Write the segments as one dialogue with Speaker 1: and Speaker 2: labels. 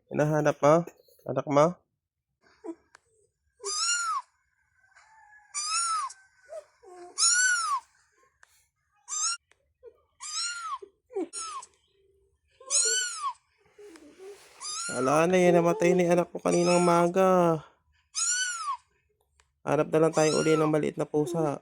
Speaker 1: Hinahanap mo? Anak mo? Wala na yan, namatay ni anak ko kaninang umaga. Hanap na lang tayo uli ng maliit na pusa.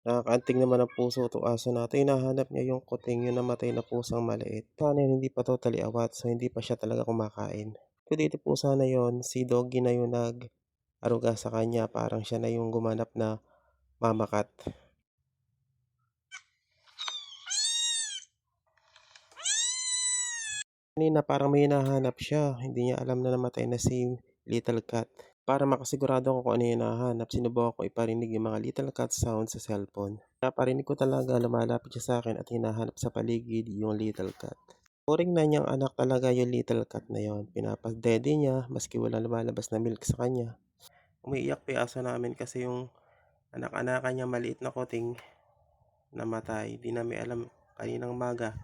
Speaker 1: Nakakaanting naman ang puso itong aso natin. Hinahanap niya yung kuting, yung namatay na pusang maliit. Sana yun, hindi pa totally awat, so hindi pa siya talaga kumakain. Kung dito pusa na yon, si Doggy na yung nag-aruga sa kanya. Parang siya na yung gumanap na mamakat. Kanina parang may hinahanap siya. Hindi niya alam na namatay na si Little Cat. Para makasigurado ko kung ano yung hinahanap, sinubukan ko iparinig yung mga little cat sound sa cellphone. Naparinig ko talaga lumalapit siya sa akin at hinahanap sa paligid yung little cat. Turing na niyang anak talaga yung little cat na yon. Pinapagdede niya maski wala lumalabas na milk sa kanya. Umiiyak pa yung aso namin kasi yung anak-anakan niya maliit na kuting namatay. Di namin alam kaninang umaga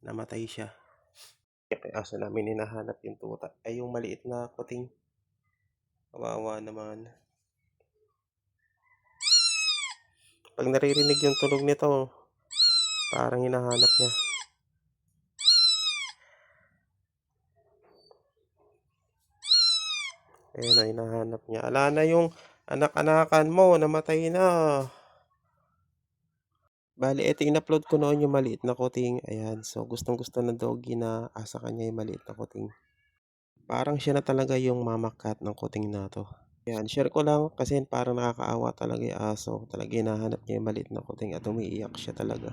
Speaker 1: namatay siya. Kaya aso namin hinahanap yung tuta ay yung maliit na kuting. Kawawa naman. Pag naririnig yung tunog nito, parang hinahanap niya. Ayun na, hinahanap niya. Ala na yung anak-anakan mo, namatay na. Bali, ito in-upload ko noon yung maliit na kuting. Ayan, so gustong-gusto ng Doggy na asa kanya yung maliit na kuting. Parang siya na talaga yung mama cat ng kuting na to. Ayan, share ko lang kasi parang nakakaawa talaga yung aso. Talaga hinahanap niya yung maliit na kuting at umiiyak siya talaga.